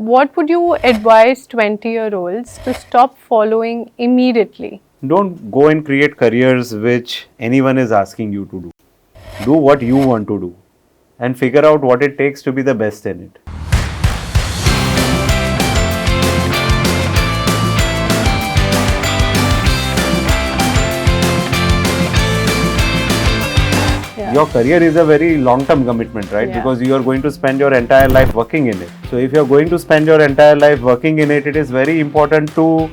what would you advise 20-year-olds to stop following immediately? Don't go and create careers which anyone is asking you to do. Do what you want to do and figure out what it takes to be the best in it. Your career is a very long-term commitment, right? Because you are going to spend your entire life working in it. So if you are going to spend your entire life working in it, it is very important to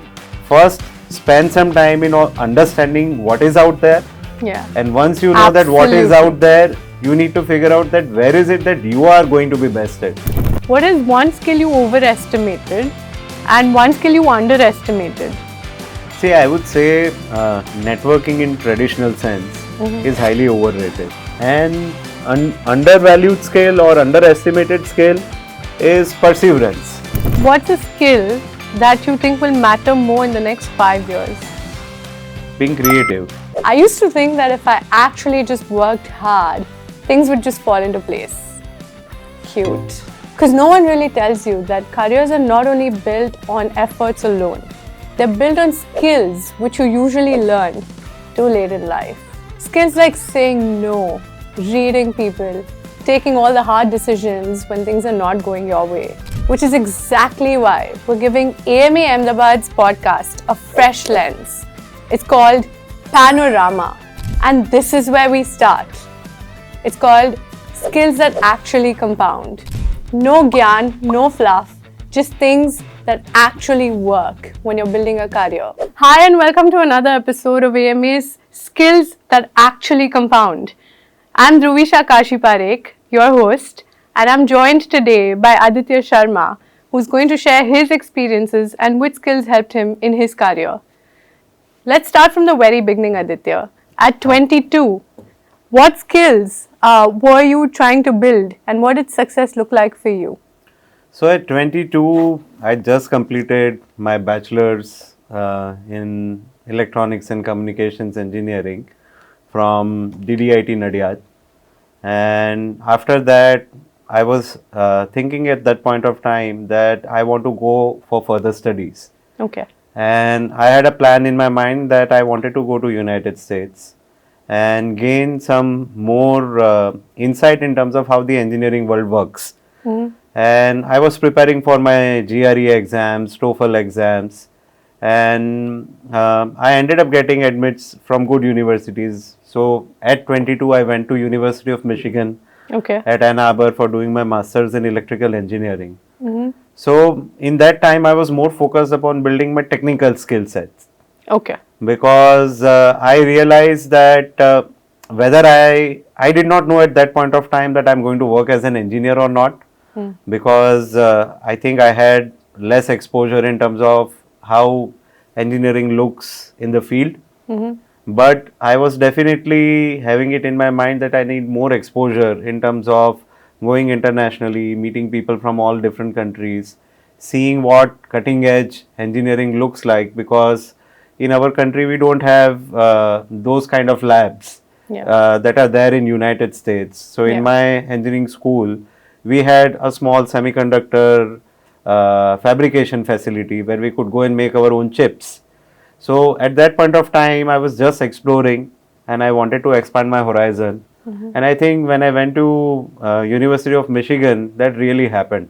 first spend some time in understanding what is out there. And once you know that what is out there, you need to figure out that where is it that you are going to be best at. What is one skill you overestimated and one skill you underestimated? See, I would say networking in traditional sense is highly overrated. And undervalued skill or underestimated skill is perseverance. What's a skill that you think will matter more in the next 5 years? Being creative. I used to think that if I actually just worked hard, things would just fall into place. Cute. Because no one really tells you that careers are not only built on efforts alone, they're built on skills which you usually learn too late in life. Skills like saying no, reading people, taking all the hard decisions when things are not going your way. Which is exactly why we're giving AMA Ahmedabad's podcast a fresh lens. It's called PANORAMA. And this is where we start. It's called Skills That Actually Compound. No gyan, no fluff, just things that actually work when you're building a career. Hi and welcome to another episode of AMA's Skills That Actually Compound. I'm Dhruvi Shah Kashiparekh, your host, and I'm joined today by Aditya Sharma, who's going to share his experiences and which skills helped him in his career. Let's start from the very beginning, Aditya. At 22, what skills were you trying to build and what did success look like for you? So at 22, I just completed my bachelor's in Electronics and Communications Engineering from DDIT Nadiad. And after that, I was thinking at that point of time that I want to go for further studies. Okay. And I had a plan in my mind that I wanted to go to United States and gain some more insight in terms of how the engineering world works. And I was preparing for my GRE exams, TOEFL exams, and I ended up getting admits from good universities. So at 22, I went to University of Michigan at Ann Arbor for doing my master's in electrical engineering. So in that time, I was more focused upon building my technical skill sets. Because I realized that whether I did not know at that point of time that I'm going to work as an engineer or not. Because I think I had less exposure in terms of how engineering looks in the field. But I was definitely having it in my mind that I need more exposure in terms of going internationally, meeting people from all different countries, seeing what cutting edge engineering looks like, because in our country we don't have those kind of labs that are there in United States. So in my engineering school, we had a small semiconductor fabrication facility where we could go and make our own chips. So at that point of time, I was just exploring and I wanted to expand my horizon. And I think when I went to University of Michigan, that really happened.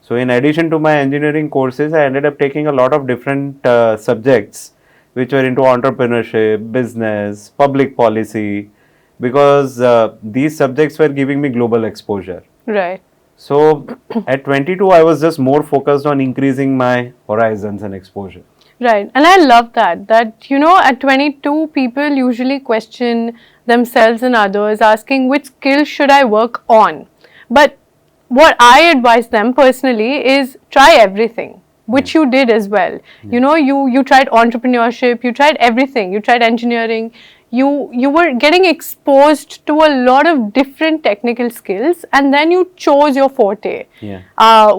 So in addition to my engineering courses, I ended up taking a lot of different subjects which were into entrepreneurship, business, public policy, because these subjects were giving me global exposure. Right. So at 22, I was just more focused on increasing my horizons and exposure. Right. And I love that, you know, at 22, people usually question themselves and others, asking which skills should I work on. But what I advise them personally is try everything, which you did as well. You know, you tried entrepreneurship, you tried everything, you tried engineering. You were getting exposed to a lot of different technical skills and then you chose your forte,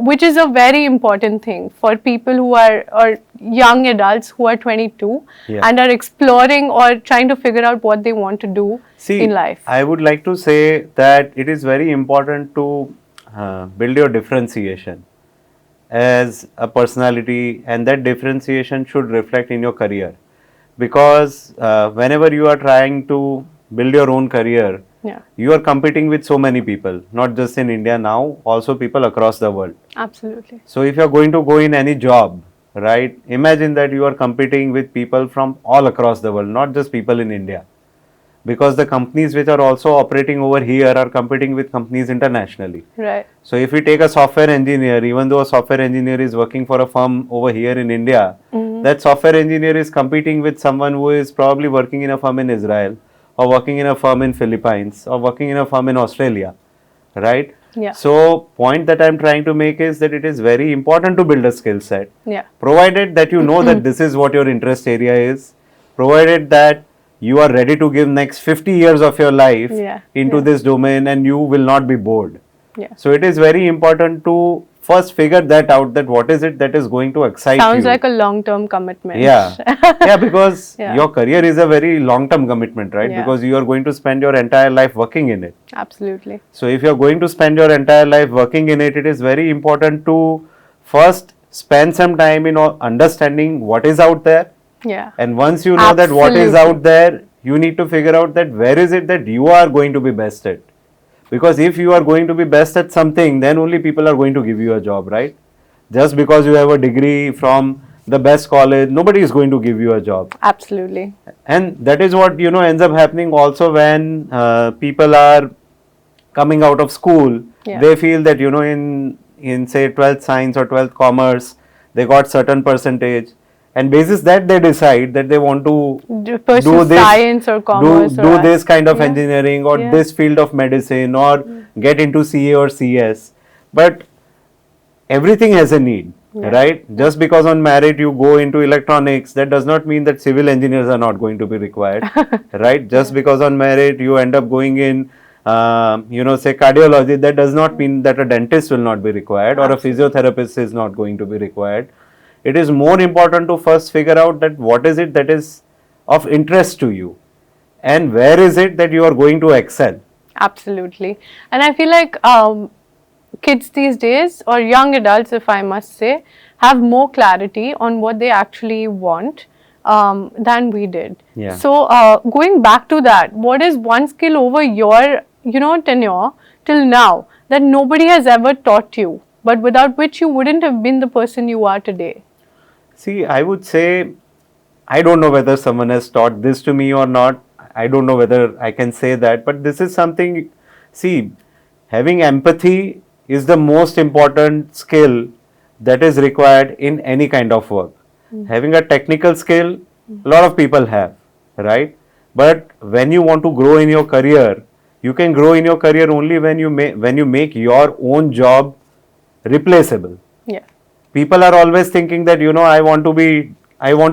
which is a very important thing for people who are, or young adults who are 22 and are exploring or trying to figure out what they want to do in life. I would like to say that it is very important to build your differentiation. as a personality, and that differentiation should reflect in your career. Because whenever you are trying to build your own career, Yeah. you are competing with so many people, not just in India now, also people across the world. Absolutely. So if you are going to go in any job, right, imagine that you are competing with people from all across the world, not just people in India. Because the companies which are also operating over here are competing with companies internationally. Right. So if we take a software engineer, even though a software engineer is working for a firm over here in India, that software engineer is competing with someone who is probably working in a firm in Israel, or working in a firm in Philippines, or working in a firm in Australia, right? Yeah. So point that I'm trying to make is that it is very important to build a skill set, Yeah. provided that you know that this is what your interest area is, provided that you are ready to give next 50 years of your life Yeah. into Yeah. this domain and you will not be bored. Yeah. So it is very important to first figure that out, that what is it that is going to excite Sounds you. like a long-term commitment. Yeah. Yeah, because Yeah. your career is a very long-term commitment, right? Yeah. Because you are going to spend your entire life working in it. Absolutely. So if you are going to spend your entire life working in it, it is very important to first spend some time in understanding what is out there. Yeah. And once you know that what is Absolutely. out there, you need to figure out that where is it that you are going to be best at. Because if you are going to be best at something, then only people are going to give you a job, right? Just because you have a degree from the best college, nobody is going to give you a job. Absolutely. And that is what, ends up happening also when people are coming out of school. Yeah. They feel that, in say 12th science or 12th commerce, they got certain percentage. And basis that they decide that they want to Pursue do this, science or commerce do or this kind of Yeah. engineering or Yeah. this field of medicine or get into CA or CS. But everything has a need, Yeah. right? Just because on merit you go into electronics, that does not mean that civil engineers are not going to be required, right? Just because on merit you end up going in, say cardiology, that does not mean that a dentist will not be required or a physiotherapist is not going to be required. It is more important to first figure out that what is it that is of interest to you and where is it that you are going to excel. Absolutely. And I feel like kids these days, or young adults, if I must say, have more clarity on what they actually want than we did. Yeah. So going back to that, what is one skill over your tenure till now that nobody has ever taught you, but without which you wouldn't have been the person you are today? See, I would say, I don't know whether someone has taught this to me or not. I don't know whether I can say that, but this is something, see, having empathy is the most important skill that is required in any kind of work. Having a technical skill, a lot of people have, right? But when you want to grow in your career, you can grow in your career only when you make your own job replaceable. Yeah. People are always thinking that I want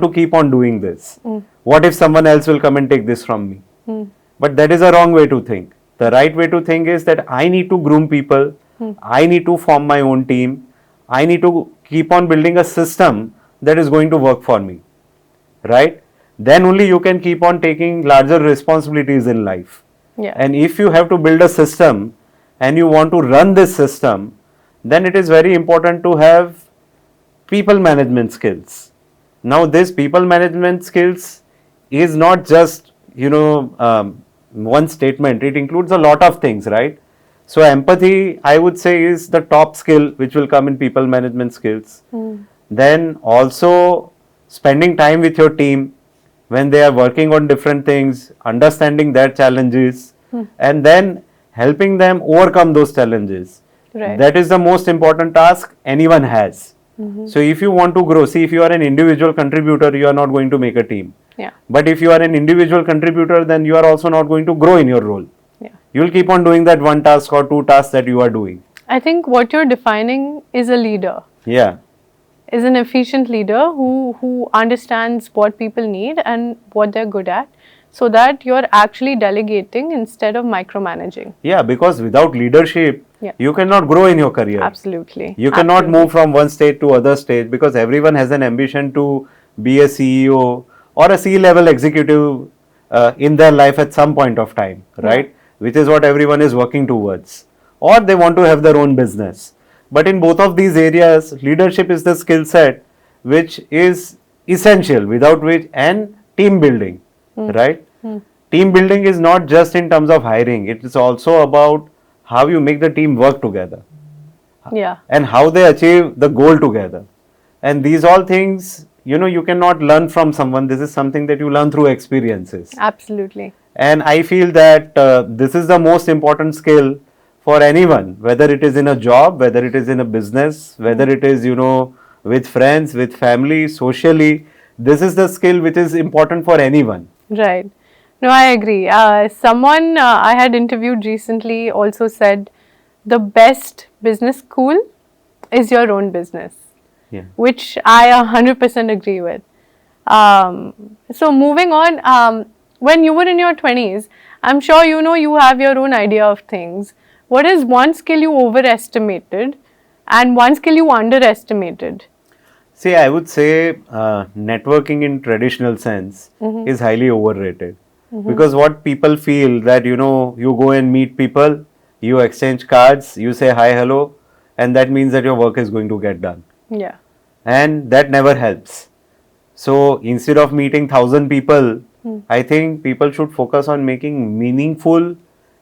to keep on doing this. What if someone else will come and take this from me? But that is a wrong way to think. The right way to think is that I need to groom people, I need to form my own team, I need to keep on building a system that is going to work for me, right? Then only you can keep on taking larger responsibilities in life. Yeah. And if you have to build a system and you want to run this system, then it is very important to have people management skills. Now this people management skills is not just one statement, it includes a lot of things, right? So empathy, I would say, is the top skill which will come in people management skills. Then also spending time with your team when they are working on different things, understanding their challenges, and then helping them overcome those challenges. Right. That is the most important task anyone has. So if you want to grow, see, if you are an individual contributor, you are not going to make a team. Yeah. But if you are an individual contributor, then you are also not going to grow in your role. Yeah. You will keep on doing that one task or two tasks that you are doing. I think what you're defining is a leader. Yeah. Is an efficient leader who understands what people need and what they're good at, so that you're actually delegating instead of micromanaging. Yeah, because without leadership, Yeah. you cannot grow in your career. Absolutely. You cannot Absolutely. move from one stage to other stage, because everyone has an ambition to be a CEO or a C-level executive in their life at some point of time, right? Which is what everyone is working towards. Or they want to have their own business. But in both of these areas, leadership is the skill set which is essential, without which, and team building, right? Team building is not just in terms of hiring, it is also about how you make the team work together Yeah. and how they achieve the goal together. And these all things, you cannot learn from someone. This is something that you learn through experiences. Absolutely. And I feel that this is the most important skill for anyone, whether it is in a job, whether it is in a business, whether it is, with friends, with family, socially. This is the skill which is important for anyone. Right. No, I agree. Someone I had interviewed recently also said the best business school is your own business, Yeah. which I 100% agree with. So moving on, when you were in your 20s, I'm sure you have your own idea of things. What is one skill you overestimated and one skill you underestimated? See, I would say networking in traditional sense is highly overrated. Because what people feel that, you go and meet people, you exchange cards, you say hi, hello, and that means that your work is going to get done. Yeah. And that never helps. So instead of meeting 1,000 people, I think people should focus on making meaningful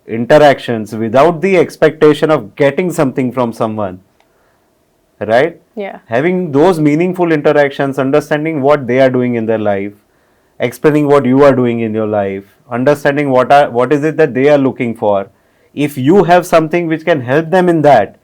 interactions without the expectation of getting something from someone, right? Yeah. Having those meaningful interactions, understanding what they are doing in their life, explaining what you are doing in your life, understanding what is it that they are looking for. If you have something which can help them in that,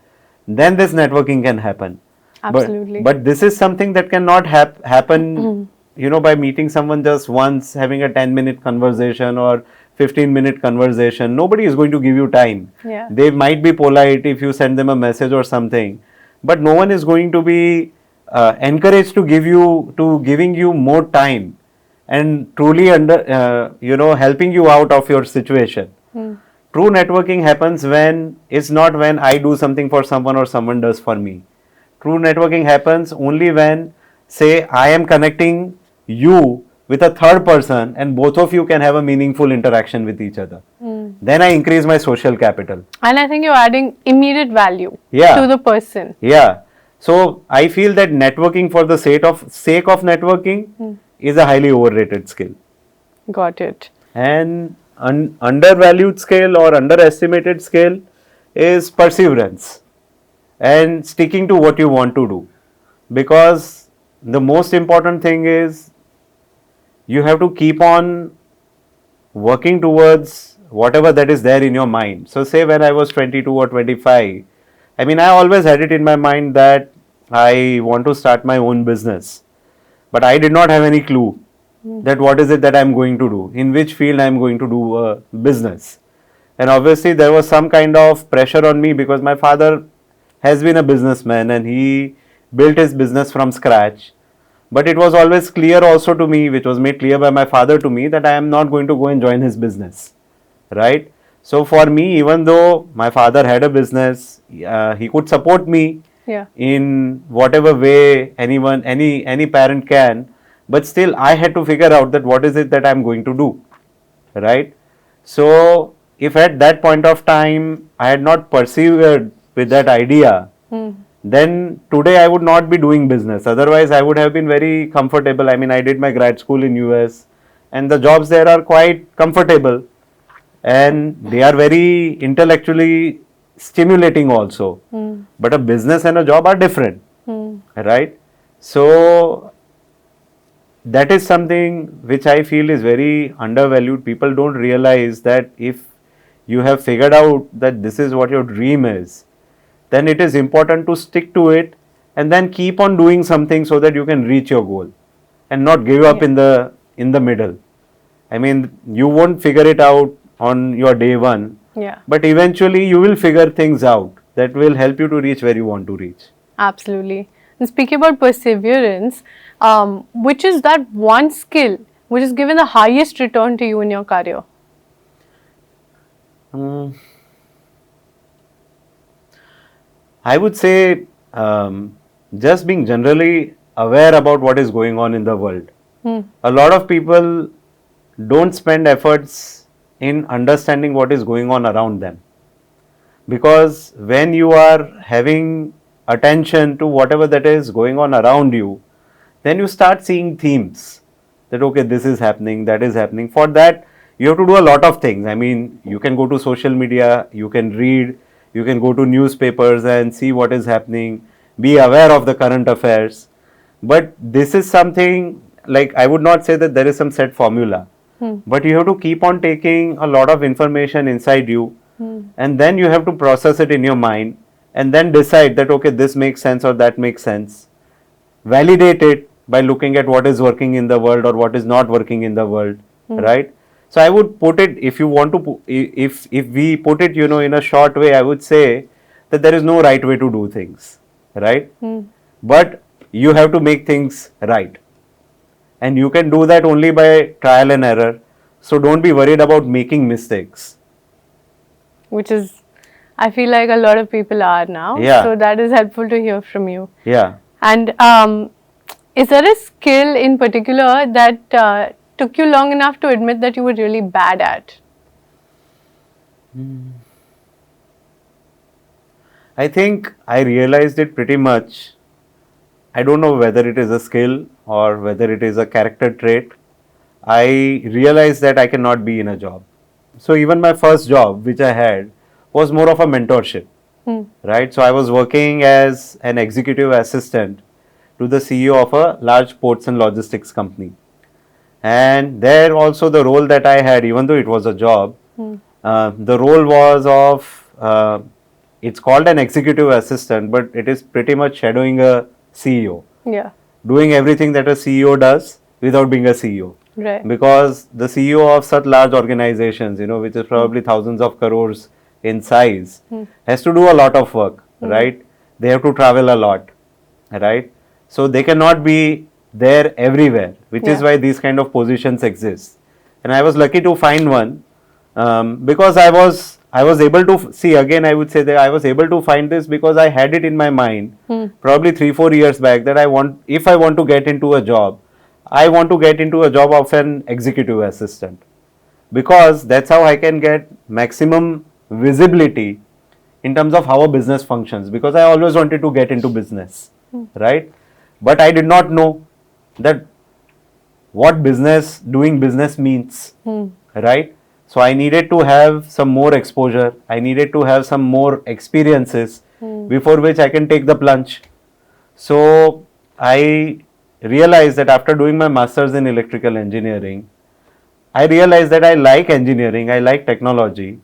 then this networking can happen. Absolutely. But this is something that cannot happen, by meeting someone just once, having a 10-minute conversation or 15-minute conversation. Nobody is going to give you time. Yeah. They might be polite if you send them a message or something, but no one is going to be encouraged to giving you more time and truly helping you out of your situation. True networking happens when it's not when I do something for someone or someone does for me. True networking happens only when, say, I am connecting you with a third person and both of you can have a meaningful interaction with each other. Then I increase my social capital. And I think you're adding immediate value to the person. Yeah. So I feel that networking for the sake of networking is a highly overrated skill. Got it. And undervalued skill or underestimated skill is perseverance and sticking to what you want to do. Because the most important thing is you have to keep on working towards whatever that is there in your mind. So say when I was 22 or 25, I always had it in my mind that I want to start my own business. But I did not have any clue that what is it that I am going to do, in which field I am going to do a business. And obviously there was some kind of pressure on me because my father has been a businessman and he built his business from scratch. But it was always clear also to me, which was made clear by my father to me, that I am not going to go and join his business, right? So for me, even though my father had a business, he could support me in whatever way any parent can, but still I had to figure out that what is it that I am going to do, right? So if at that point of time I had not persevered with that idea, then today I would not be doing business. Otherwise I would have been very comfortable. I did my grad school in US and the jobs there are quite comfortable and they are very intellectually stimulating also. But a business and a job are different, right? So that is something which I feel is very undervalued. People don't realize that if you have figured out that this is what your dream is, then it is important to stick to it and then keep on doing something so that you can reach your goal and not give up in the middle. You won't figure it out on your day one, but eventually you will figure things out that will help you to reach where you want to reach. Absolutely. And speaking about perseverance, which is that one skill which has given the highest return to you in your career? I would say just being generally aware about what is going on in the world. A lot of people don't spend efforts in understanding what is going on around them. Because when you are having attention to whatever that is going on around you, then you start seeing themes that, okay, this is happening, that is happening. For that, you have to do a lot of things. I mean, you can go to social media, you can read, you can go to newspapers and see what is happening, be aware of the current affairs. But this is something, like, I would not say that there is some set formula, but you have to keep on taking a lot of information inside you, and then you have to process it in your mind and then decide that, okay, this makes sense or that makes sense. Validate it by looking at what is working in the world or what is not working in the world, right? So I would put it, if you want to, if we put it, in a short way, I would say that there is no right way to do things, right? But you have to make things right, and you can do that only by trial and error. So don't be worried about making mistakes. Which is, I feel like a lot of people are now. Yeah. So that is helpful to hear from you. Yeah. And is there a skill in particular that took you long enough to admit that you were really bad at? I think I realized it pretty much. I don't know whether it is a skill or whether it is a character trait. I realized that I cannot be in a job. So even my first job, which I had, was more of a mentorship, right? So I was working as an executive assistant to the CEO of a large ports and logistics company. And there also the role that I had, even though it was a job, the role was of, it's called an executive assistant, but it is pretty much shadowing a CEO. Yeah. Doing everything that a CEO does without being a CEO. Right. Because the CEO of such large organizations, which is probably thousands of crores in size, has to do a lot of work, right? They have to travel a lot, right? So they cannot be there everywhere, which is why these kind of positions exist. And I was lucky to find one, because I was able to see, again I would say that I was able to find this because I had it in my mind probably 3-4 years back that if I want to get into a job, I want to get into a job of an executive assistant, because that's how I can get maximum visibility in terms of how a business functions, because I always wanted to get into business, right? But I did not know that what doing business means, right? So I needed to have some more exposure. I needed to have some more experiences before which I can take the plunge. So I realized that after doing my master's in electrical engineering, I realized that I like engineering, I like technology,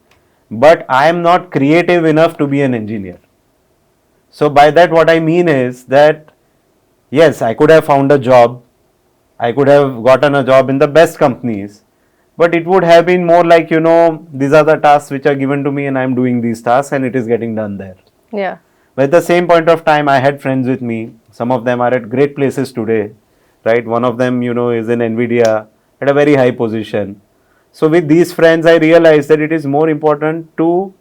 but I am not creative enough to be an engineer. So by that what I mean is that, yes, I could have found a job, I could have gotten a job in the best companies, but it would have been more like, these are the tasks which are given to me and I am doing these tasks and it is getting done there. Yeah. But at the same point of time, I had friends with me. Some of them are at great places today, right? One of them, is in NVIDIA at a very high position. So with these friends, I realized that it is more important to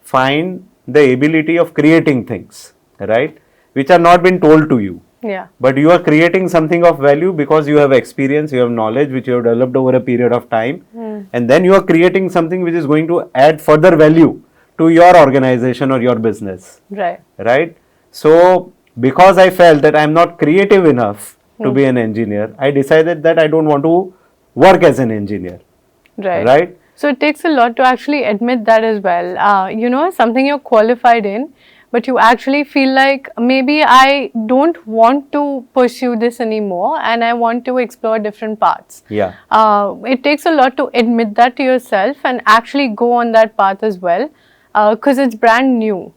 find the ability of creating things, right? Which are not been told to you. Yeah. But you are creating something of value because you have experience, you have knowledge which you have developed over a period of time. And then you are creating something which is going to add further value to your organization or your business. Right. Right? So, because I felt that I am not creative enough to be an engineer, I decided that I don't want to work as an engineer. Right. Right? So it takes a lot to actually admit that as well. Something you're qualified in, but you actually feel like maybe I don't want to pursue this anymore and I want to explore different paths. Yeah. It takes a lot to admit that to yourself and actually go on that path as well, because it's brand new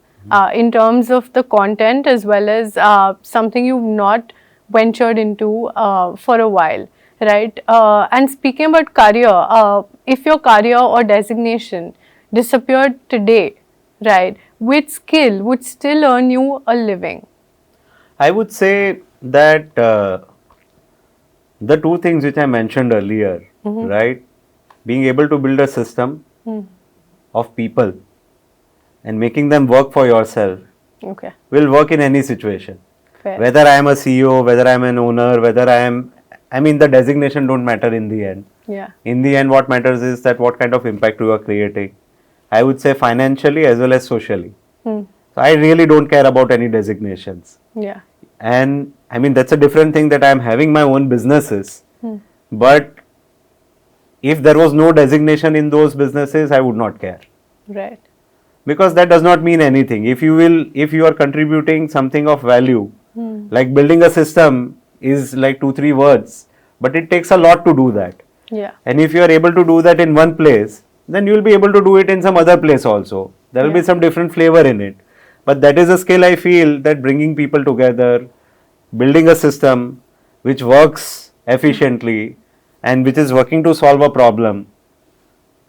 in terms of the content as well as something you've not ventured into for a while. Right. And speaking about career, if your career or designation disappeared today, right, which skill would still earn you a living? I would say that the two things which I mentioned earlier, right, being able to build a system of people and making them work for yourself will work in any situation. Fair. Whether I am a CEO, whether I am an owner, whether the designation don't matter in the end. Yeah. In the end, what matters is that what kind of impact you are creating. I would say financially as well as socially. So I really don't care about any designations. Yeah. And I mean, that's a different thing that I'm having my own businesses. But if there was no designation in those businesses, I would not care. Right. Because that does not mean anything. If you are contributing something of value, like building a system is like 2-3 words, but it takes a lot to do that. Yeah. And if you are able to do that in one place, then you will be able to do it in some other place also. There will be some different flavor in it. But that is a skill I feel, that bringing people together, building a system which works efficiently and which is working to solve a problem,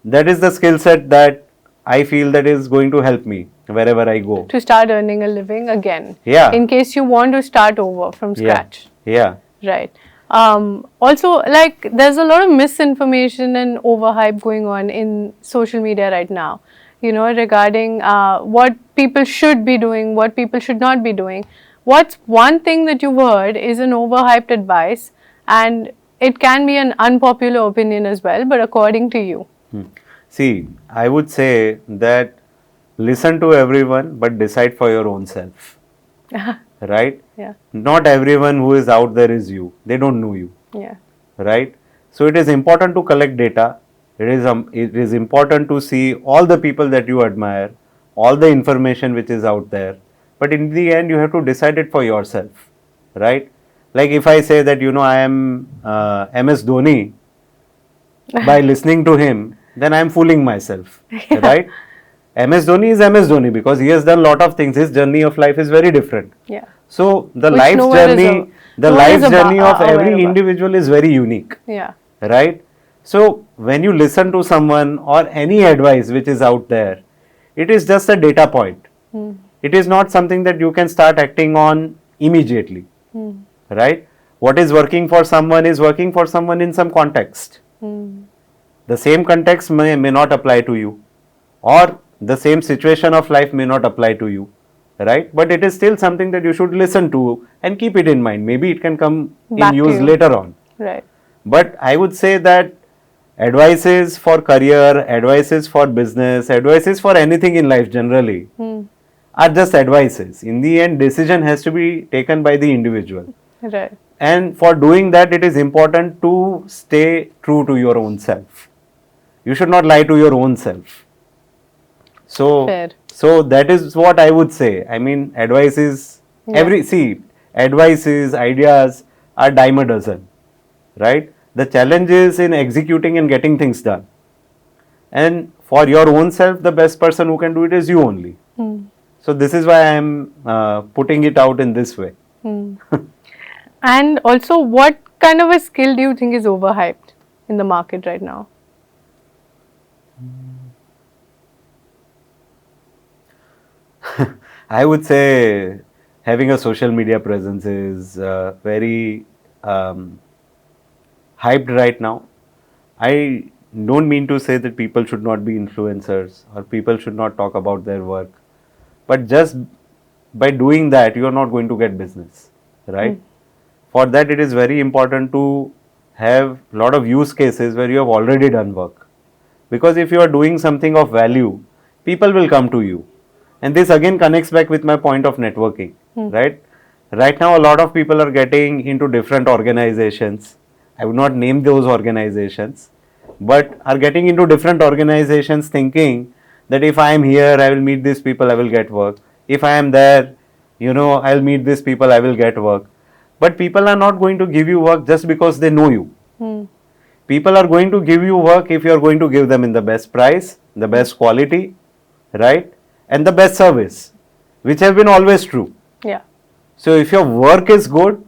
that is the skill set that I feel that is going to help me wherever I go. To start earning a living again. Yeah. In case you want to start over from scratch. Yeah. Right. Also, like, there's a lot of misinformation and overhype going on in social media right now, you know, regarding what people should be doing, what people should not be doing. What's one thing that you've heard is an overhyped advice, and it can be an unpopular opinion as well, but according to you? See, I would say that listen to everyone, but decide for your own self. Right? Yeah. Not everyone who is out there is you. They don't know you. Yeah. Right? So it is important to collect data. It is important to see all the people that you admire, all the information which is out there. But in the end, you have to decide it for yourself. Right? Like if I say that, you know, I am MS Dhoni, by listening to him, then I am fooling myself. Right? MS Dhoni is MS Dhoni because he has done a lot of things. His journey of life is very different. Yeah. So the Which life journey of every individual is very unique. Yeah. Right? So when you listen to someone or any advice which is out there, it is just a data point. It is not something that you can start acting on immediately. Right? What is working for someone is working for someone in some context. The same context may not apply to you, or the same situation of life may not apply to you, right? But it is still something that you should listen to and keep it in mind. Maybe it can come Back in to use you. later on. Right. But I would say that advices for career, advices for business, advices for anything in life generally are just advices. In the end, decision has to be taken by the individual. Right. And for doing that, it is important to stay true to your own self. You should not lie to your own self. Fair. So that is what I would say. I mean, advice is advices, ideas are dime a dozen, right? The challenge is in executing and getting things done. And for your own self, the best person who can do it is you only. So this is why I am putting it out in this way. And also, what kind of a skill do you think is overhyped in the market right now? I would say having a social media presence is very hyped right now. I don't mean to say that people should not be influencers or people should not talk about their work. But just by doing that, you are not going to get business, right? For that, it is very important to have a lot of use cases where you have already done work. Because if you are doing something of value, people will come to you. And this again connects back with my point of networking, right? Right now, a lot of people are getting into different organizations. I would not name those organizations, but are getting into different organizations thinking that if I am here, I will meet these people, I will get work. If I am there, you know, I will meet these people, I will get work. But people are not going to give you work just because they know you. People are going to give you work if you are going to give them in the best price, the best quality, right? And the best service, which have been always true. Yeah. So if your work is good,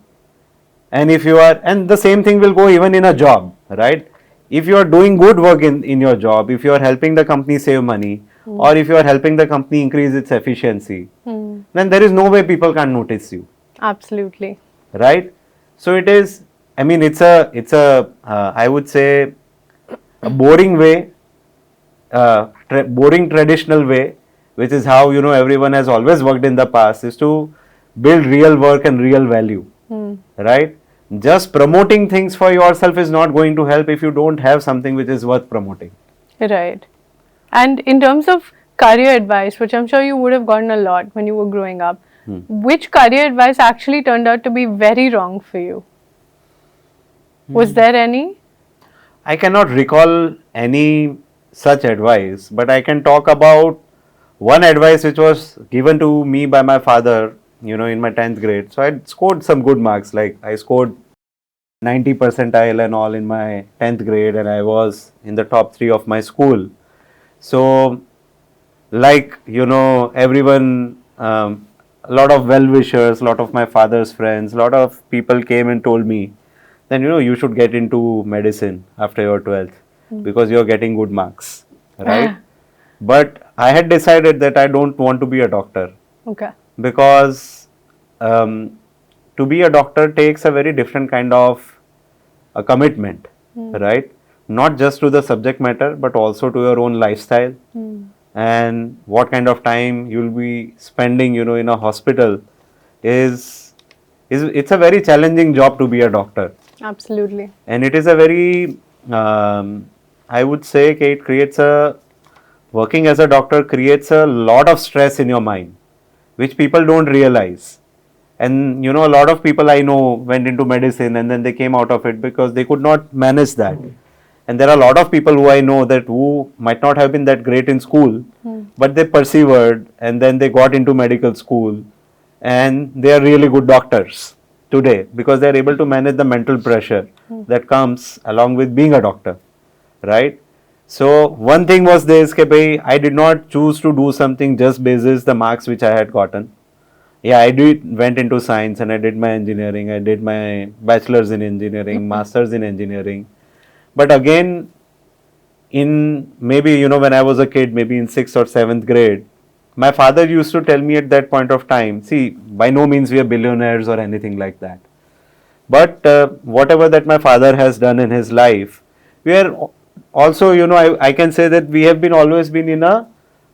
and if you are, and the same thing will go even in a job, right? If you are doing good work in your job, if you are helping the company save money, or if you are helping the company increase its efficiency, then there is no way people can't notice you. Absolutely. Right? So it is, I mean, it's a I would say, a boring way, boring traditional way, which is how, you know, everyone has always worked in the past, is to build real work and real value, right? Just promoting things for yourself is not going to help if you don't have something which is worth promoting. Right. And in terms of career advice, which I'm sure you would have gotten a lot when you were growing up, which career advice actually turned out to be very wrong for you? Was there any? I cannot recall any such advice, but I can talk about one advice which was given to me by my father, in my 10th grade. So I scored some good marks, like I scored 90 percentile and all in my 10th grade, and I was in the top 3 of my school. So, like, everyone, a lot of well-wishers, a lot of my father's friends, a lot of people came and told me, then you should get into medicine after your 12th because you're getting good marks, right? But I had decided that I don't want to be a doctor. Okay. Because to be a doctor takes a very different kind of a commitment, right? Not just to the subject matter, but also to your own lifestyle and what kind of time you'll be spending, in a hospital is it's a very challenging job to be a doctor. Absolutely. And it is a very, I would say, it creates working as a doctor creates a lot of stress in your mind, which people don't realize. And, a lot of people I know went into medicine and then they came out of it because they could not manage that. And there are a lot of people who I know that who might not have been that great in school, but they persevered and then they got into medical school and they are really good doctors today because they are able to manage the mental pressure that comes along with being a doctor, right? So one thing was this, I did not choose to do something just basis the marks which I had gotten. Yeah, went into science and I did my engineering. I did my bachelor's in engineering, master's in engineering. But again, in maybe, when I was a kid, maybe in 6th or 7th grade, my father used to tell me at that point of time, see, by no means we are billionaires or anything like that. But whatever that my father has done in his life, we are also, I can say that we have always been in a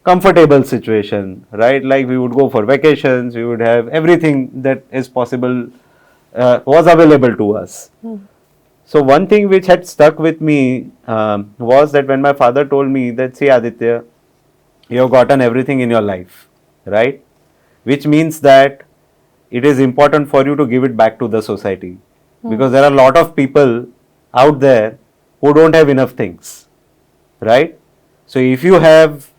comfortable situation, right? Like we would go for vacations, we would have everything that is possible was available to us. So one thing which had stuck with me was that when my father told me that, see Aditya, you have gotten everything in your life, right? Which means that it is important for you to give it back to the society because there are a lot of people out there who don't have enough things, right? So if you have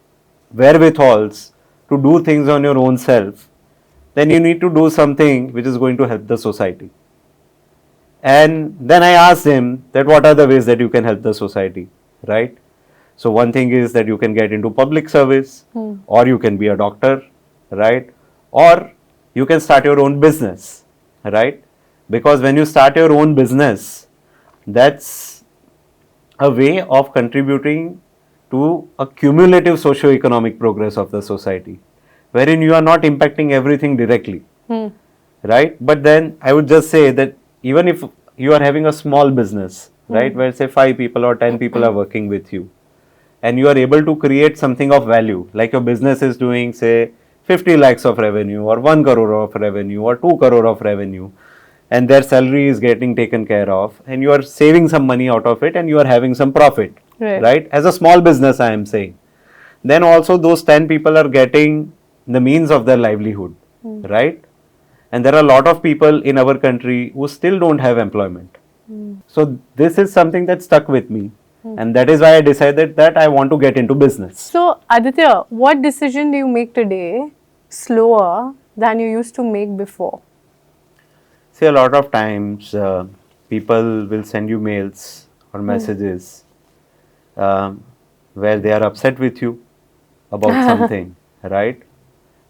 wherewithals to do things on your own self, then you need to do something which is going to help the society. And then I asked him that what are the ways that you can help the society, right? So one thing is that you can get into public service or you can be a doctor, right? Or you can start your own business, right? Because when you start your own business, that's a way of contributing to a cumulative socio-economic progress of the society, wherein you are not impacting everything directly, right? But then I would just say that even if you are having a small business, right, where say 5 people or 10 people are working with you, and you are able to create something of value, like your business is doing say 50 lakhs of revenue or 1 crore of revenue or 2 crore of revenue, and their salary is getting taken care of, and you are saving some money out of it and you are having some profit, right? As a small business, I am saying. Then also those 10 people are getting the means of their livelihood, right? And there are a lot of people in our country who still don't have employment. So this is something that stuck with me. And that is why I decided that I want to get into business. So Aditya, what decision do you make today slower than you used to make before? See, a lot of times people will send you mails or messages where they are upset with you about something, right?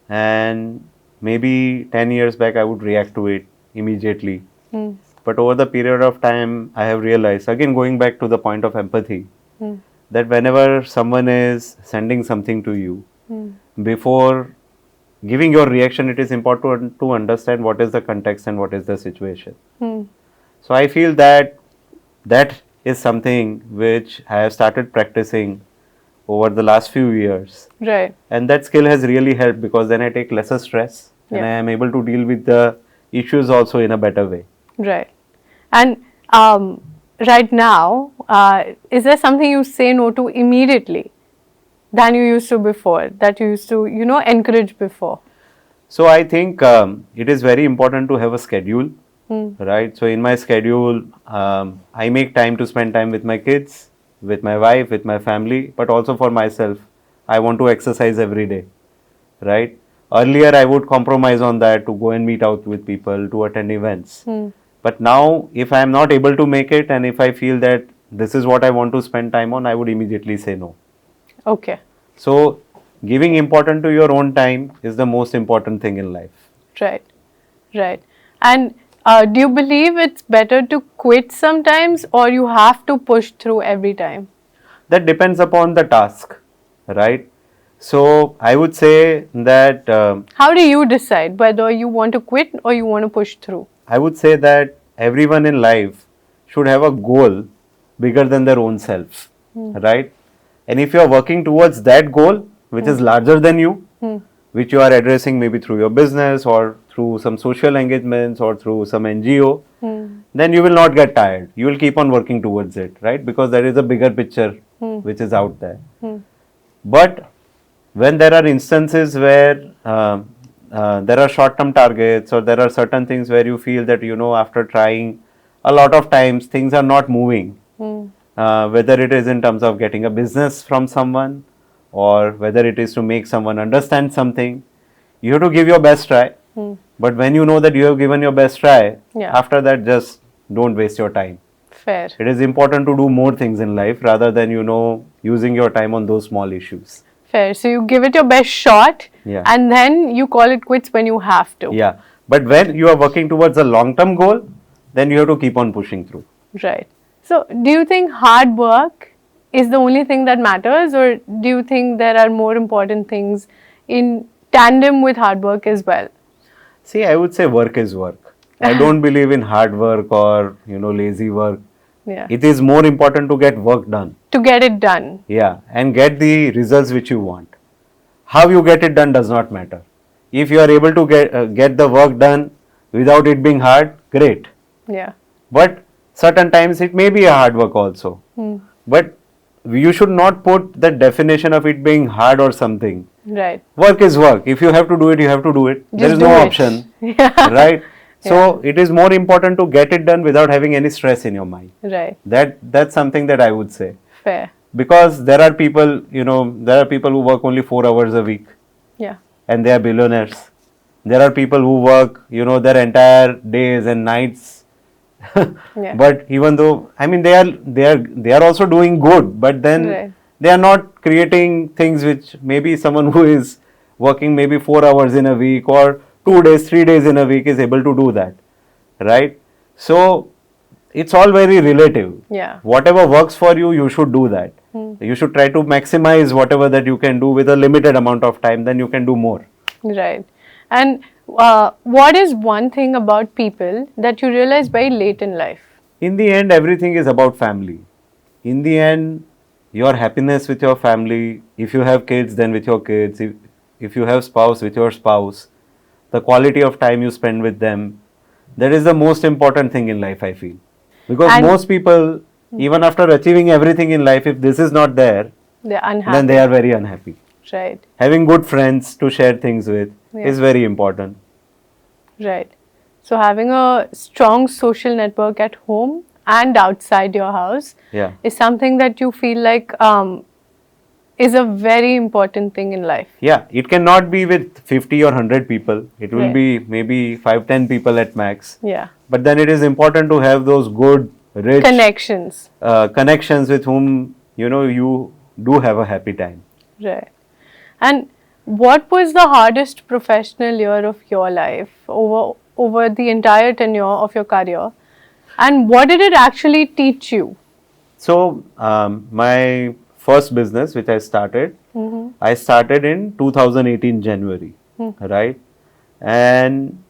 And maybe 10 years back I would react to it immediately. But over the period of time, I have realized, again going back to the point of empathy, that whenever someone is sending something to you, before giving your reaction, it is important to understand what is the context and what is the situation. So I feel that that is something which I have started practicing over the last few years. Right. And that skill has really helped because then I take lesser stress and I am able to deal with the issues also in a better way. Right. And right now, is there something you say no to immediately? than you used to before, that you used to, encourage before? So I think it is very important to have a schedule, right? So in my schedule, I make time to spend time with my kids, with my wife, with my family, but also for myself. I want to exercise every day, right? Earlier, I would compromise on that to go and meet out with people, to attend events. But now, if I am not able to make it, and if I feel that this is what I want to spend time on, I would immediately say no. Okay. So, giving importance to your own time is the most important thing in life. Right. Right. And do you believe it's better to quit sometimes, or you have to push through every time? That depends upon the task, right? So, I would say that How do you decide whether you want to quit or you want to push through? I would say that everyone in life should have a goal bigger than their own self, right? And if you are working towards that goal, which is larger than you, which you are addressing maybe through your business or through some social engagements or through some NGO, then you will not get tired. You will keep on working towards it, right? Because there is a bigger picture which is out there. But when there are instances where there are short-term targets or there are certain things where you feel that, after trying a lot of times, things are not moving, whether it is in terms of getting a business from someone or whether it is to make someone understand something, you have to give your best try. But when you know that you have given your best try, after that, just don't waste your time. Fair. It is important to do more things in life rather than, using your time on those small issues. Fair. So you give it your best shot, and then you call it quits when you have to. Yeah. But when you are working towards a long-term goal, then you have to keep on pushing through. Right. So do you think hard work is the only thing that matters, or do you think there are more important things in tandem with hard work as well? See, I would say work is work. I don't believe in hard work or, lazy work. Yeah. It is more important to get work done. To get it done. Yeah, and get the results which you want. How you get it done does not matter. If you are able to get the work done without it being hard, great. Yeah. But certain times it may be a hard work also. But you should not put the definition of it being hard or something. Right. Work is work. If you have to do it, you have to do it. There is no option. Right? So it is more important to get it done without having any stress in your mind. Right. That's something that I would say. Fair. Because there are people, there are people who work only 4 hours a week. Yeah. And they are billionaires. There are people who work, their entire days and nights. But even though, they are also doing good, but then they are not creating things which maybe someone who is working maybe 4 hours in a week or 2 days, 3 days in a week is able to do that, right? So it's all very relative. Yeah. Whatever works for you, you should do that. You should try to maximize whatever that you can do with a limited amount of time, then you can do more. Right. And what is one thing about people that you realize very late in life? In the end, everything is about family. In the end, your happiness with your family, if you have kids, then with your kids, if you have spouse, with your spouse, the quality of time you spend with them, that is the most important thing in life, I feel. Because most people, even after achieving everything in life, if this is not there, they're unhappy. Then they are very unhappy. Right. Having good friends to share things with is very important. Right. So having a strong social network at home and outside your house is something that you feel like is a very important thing in life. Yeah, it cannot be with 50 or 100 people. It will be maybe 5-10 people at max. Yeah. But then it is important to have those good, rich connections with whom you do have a happy time. Right. And what was the hardest professional year of your life over the entire tenure of your career, and what did it actually teach you? So my first business which I started in 2018 January, right? And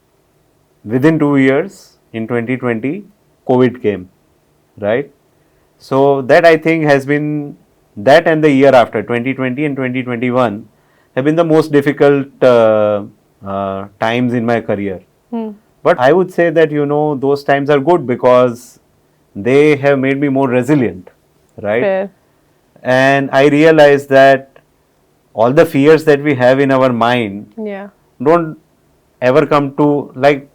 within 2 years, in 2020, COVID came, right? So that I think has been, that and the year after, 2020 and 2021, have been the most difficult times in my career. But I would say that, those times are good because they have made me more resilient, right? Fair. And I realized that all the fears that we have in our mind Yeah. don't ever come to, like,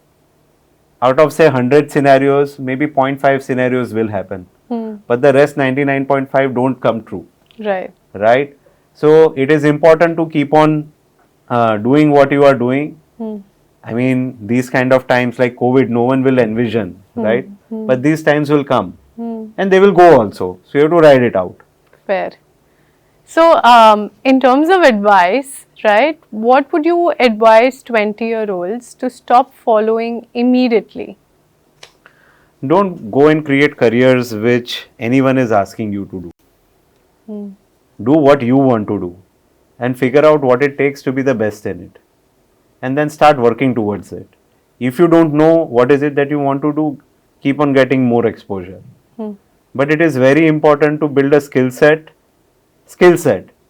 out of say 100 scenarios, maybe 0.5 scenarios will happen. But the rest 99.5 don't come true. Right. Right? So it is important to keep on doing what you are doing. I mean, these kind of times like COVID, no one will envision, right? But these times will come and they will go also. So you have to ride it out. Fair. So, in terms of advice, right, what would you advise 20-year-olds to stop following immediately? Don't go and create careers which anyone is asking you to do. Do what you want to do and figure out what it takes to be the best in it. And then start working towards it. If you don't know what is it that you want to do, keep on getting more exposure. But it is very important to build a skill set,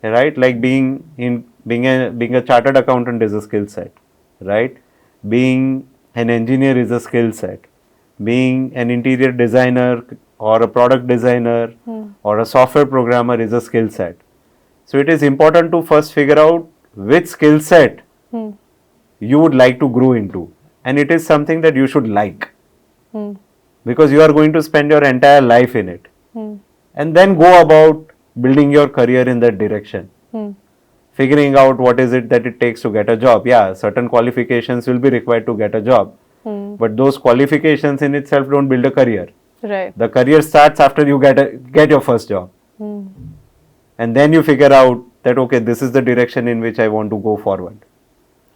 right? Like being a chartered accountant is a skill set, right? Being an engineer is a skill set. Being an interior designer or a product designer or a software programmer is a skill set. So it is important to first figure out which skill set you would like to grow into, and it is something that you should like, because you are going to spend your entire life in it, and then go about building your career in that direction. Figuring out what is it that it takes to get a job. Yeah, certain qualifications will be required to get a job, but those qualifications in itself don't build a career. Right. The career starts after you get your first job, and then you figure out that, okay, this is the direction in which I want to go forward.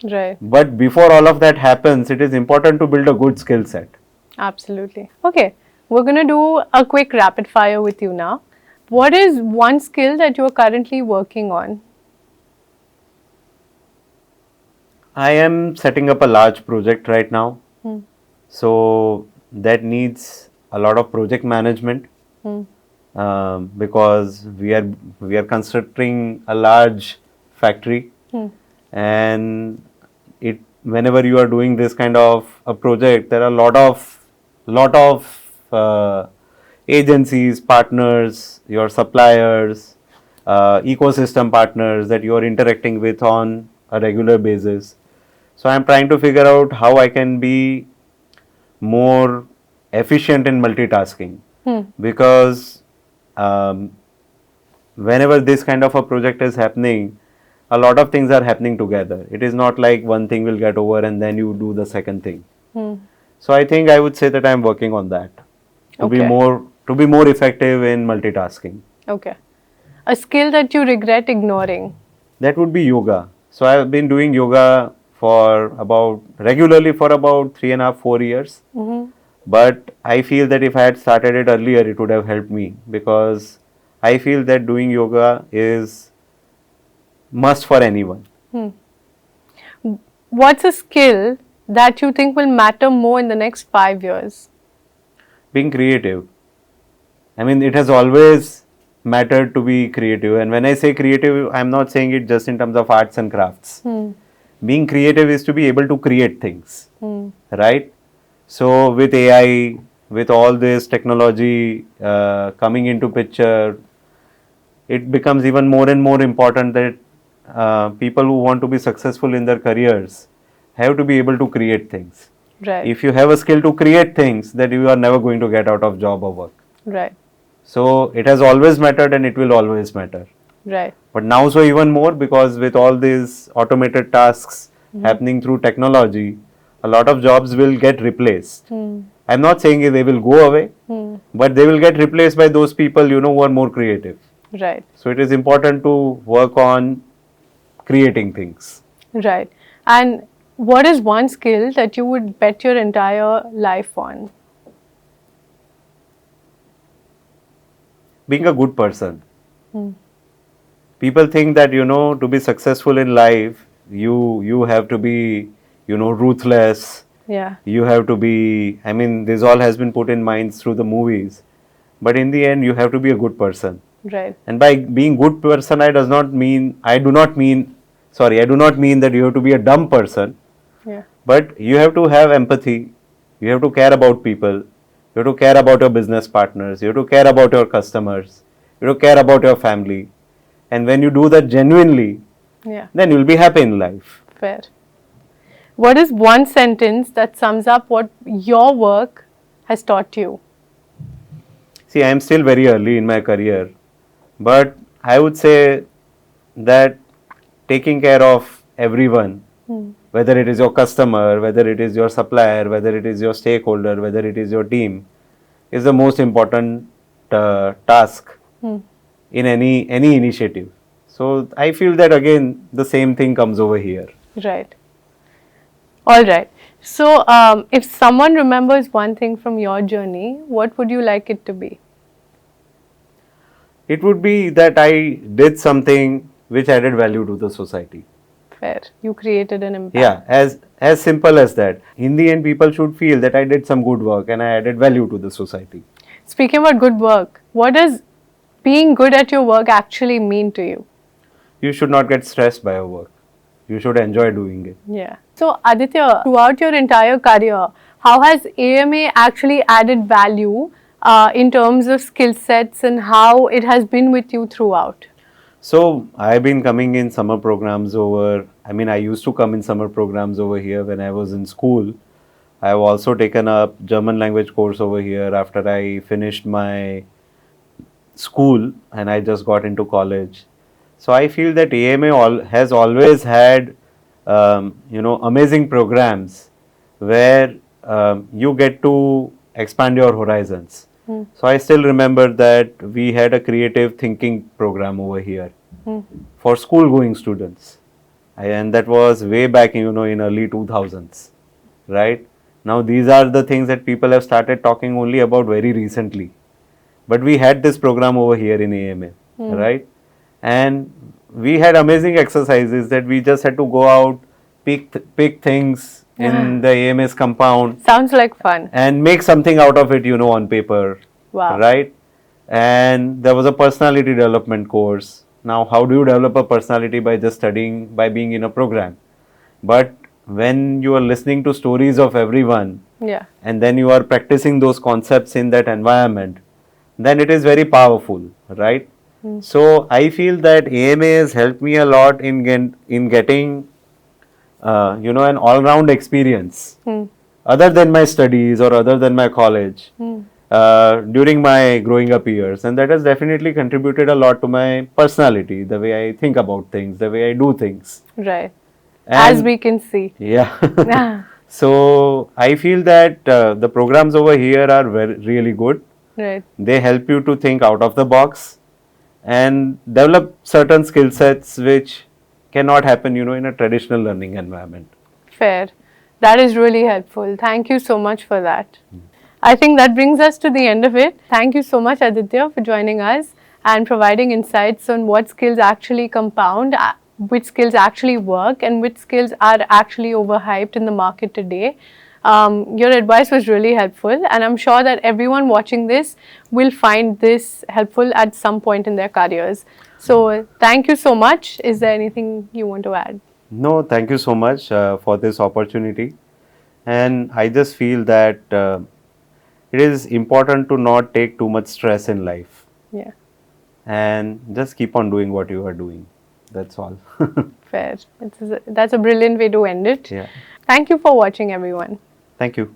Right. But before all of that happens, it is important to build a good skill set. Absolutely. Okay, we're going to do a quick rapid fire with you now. What is one skill that you are currently working on? I am setting up a large project right now. So that needs a lot of project management, because we are constructing a large factory, and whenever you are doing this kind of a project, there are a lot of agencies, partners, your suppliers, ecosystem partners that you are interacting with on a regular basis. So I am trying to figure out how I can be more efficient in multitasking, because whenever this kind of a project is happening, a lot of things are happening together. It is not like one thing will get over and then you do the second thing. So I think I would say that I am working on that to be more effective in multitasking. Okay. A skill that you regret ignoring? That would be yoga. So I have been doing yoga regularly for about 3.5-4 years. But I feel that if I had started it earlier, it would have helped me, because I feel that doing yoga is must for anyone. What's a skill that you think will matter more in the next 5 years? Being creative. I mean, it has always mattered to be creative. And when I say creative, I'm not saying it just in terms of arts and crafts. Being creative is to be able to create things, right? So with AI, with all this technology coming into picture, it becomes even more and more important that people who want to be successful in their careers have to be able to create things. Right. If you have a skill to create things, that you are never going to get out of job or work. Right. So it has always mattered and it will always matter. Right. But now so even more, because with all these automated tasks happening through technology, a lot of jobs will get replaced. I'm not saying they will go away, but they will get replaced by those people, who are more creative. Right. So it is important to work on creating things. Right. And what is one skill that you would bet your entire life on? Being a good person. People think that, to be successful in life, you have to be, ruthless. Yeah. You have to be, this all has been put in minds through the movies. But in the end, you have to be a good person. Right. And by being good person, I do not mean that you have to be a dumb person. Yeah. But you have to have empathy. You have to care about people. You have to care about your business partners. You have to care about your customers. You have to care about your family. And when you do that genuinely, Yeah. then you'll be happy in life. Fair. What is one sentence that sums up what your work has taught you? See, I am still very early in my career, but I would say that taking care of everyone, whether it is your customer, whether it is your supplier, whether it is your stakeholder, whether it is your team, is the most important task in any initiative. So I feel that again the same thing comes over here. Right. All right. So, if someone remembers one thing from your journey, what would you like it to be? It would be that I did something which added value to the society. Fair. You created an impact. Yeah, as simple as that. In the end, people should feel that I did some good work and I added value to the society. Speaking about good work, what does being good at your work actually mean to you? You should not get stressed by your work. You should enjoy doing it. Yeah. So, Aditya, throughout your entire career, how has AMA actually added value in terms of skill sets and how it has been with you throughout? So, I've been coming in summer programs I used to come in summer programs over here when I was in school. I've also taken up German language course over here after I finished my school and I just got into college. So I feel that AMA has always had, amazing programs where you get to expand your horizons. So I still remember that we had a creative thinking program over here for school going students. And that was way back, in early 2000s, right? Now these are the things that people have started talking only about very recently. But we had this program over here in AMA, right? And we had amazing exercises that we just had to go out, pick things in the AMS compound. Sounds like fun. And make something out of it, on paper. Wow. Right? And there was a personality development course. Now, how do you develop a personality by just studying, by being in a program? But when you are listening to stories of everyone, yeah, and then you are practicing those concepts in that environment, then it is very powerful, right? So I feel that AMA has helped me a lot in getting, an all-round experience, other than my studies or other than my college, during my growing up years, and that has definitely contributed a lot to my personality, the way I think about things, the way I do things. Right. And as we can see. Yeah. So I feel that the programs over here are really good. Right. They help you to think out of the box and develop certain skill sets which cannot happen, in a traditional learning environment. Fair. That is really helpful. Thank you so much for that. I think that brings us to the end of it. Thank you so much, Aditya, for joining us and providing insights on what skills actually compound, which skills actually work, and which skills are actually overhyped in the market today. Your advice was really helpful, and I'm sure that everyone watching this will find this helpful at some point in their careers. So thank you so much. Is there anything you want to add? No, thank you so much for this opportunity. And I just feel that it is important to not take too much stress in life. Yeah. And just keep on doing what you are doing. That's all. Fair. That's a brilliant way to end it. Yeah. Thank you for watching, everyone. Thank you.